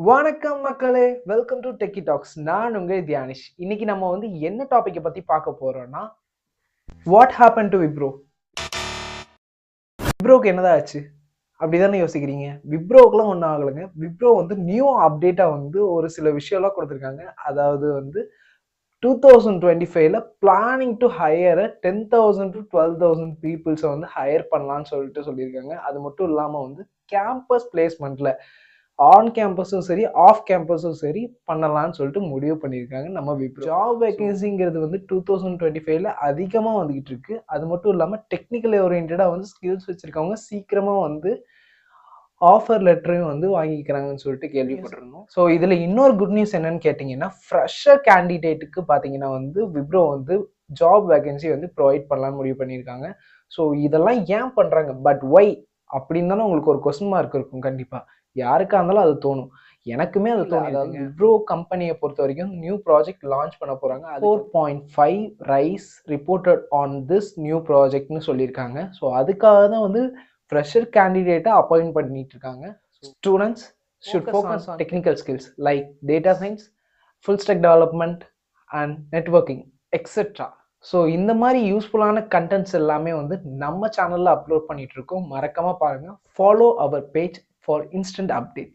வணக்கம் மக்களே, welcome to techie tax. நான் உங்கள் தியானிஷ். இன்னைக்கு நம்ம வந்து என்ன டாபிக்கை பத்தி பார்க்க போறோம்னா, வாட் ஹேப்பன் டு விப்ரோ. விப்ரோக்கு என்னதான் ஆச்சு அப்படிதானே யோசிக்கிறீங்க? விப்ரோக்கெல்லாம் ஒன்றும் ஆகலைங்க. விப்ரோ வந்து நியூ அப்டேட்டா வந்து ஒரு சில விஷயம்லாம் கொடுத்துருக்காங்க. அதாவது வந்து 2025ல பிளானிங் டு ஹையர் 10,000 to 12,000 பீப்புள்ஸை வந்து ஹையர் பண்ணலான்னு சொல்லியிருக்காங்க. அது மட்டும் இல்லாமல் வந்து கேம்பஸ் பிளேஸ்மெண்ட்ல ஆன் கேம்பஸும் சரி ஆஃப் கேம்பஸும் சரி பண்ணலான்னு சொல்லிட்டு முடிவு பண்ணியிருக்காங்க நம்ம விப்ரோ. ஜாப் வேகன்சிங்கிறது வந்து 2025ல அதிகமாக வந்துகிட்டு இருக்கு. அது மட்டும் இல்லாமல் டெக்னிக்கல் ஓரியன்டாக வந்து ஸ்கில்ஸ் வச்சிருக்கவங்க சீக்கிரமாக வந்து ஆஃபர் லெட்டரையும் வந்து வாங்கிக்கிறாங்கன்னு சொல்லிட்டு கேள்விப்பட்டிருந்தோம். ஸோ இதில் இன்னொரு குட் நியூஸ் என்னன்னு கேட்டிங்கன்னா, ஃப்ரெஷர் கேண்டிடேட்டுக்கு பார்த்தீங்கன்னா வந்து விப்ரோ வந்து ஜாப் வேகன்சி வந்து ப்ரொவைட் பண்ணலான்னு முடிவு பண்ணியிருக்காங்க. ஸோ இதெல்லாம் ஏன் பண்ணுறாங்க, பட் ஒய் அப்படின்னு தானே உங்களுக்கு ஒரு கொஸ்டின் மார்க் இருக்கும். கண்டிப்பாக யாருக்கா இருந்தாலும் அது தோணும். எனக்குமே அது தோணும். அதாவது விப்ரோ கம்பெனியை பொறுத்த வரைக்கும் நியூ ப்ராஜெக்ட் லான்ச் பண்ண போகிறாங்க. 4.5 rise reported on this new ப்ராஜெக்ட்னு சொல்லியிருக்காங்க. ஸோ அதுக்காக தான் வந்து ஃப்ரெஷர் கேண்டிடேட்டை அப்பாயிண்ட் பண்ணிட்டு இருக்காங்க. Students should focus on technical skills like data science, full stack development and networking etc. So இந்த மாதிரி யூஸ்ஃபுல்லான கண்டென்ட்ஸ் எல்லாமே வந்து நம்ம சேனலில் அப்லோட் பண்ணிட்டு இருக்கோம். மறக்காம பாருங்க. Follow our page for instant updates.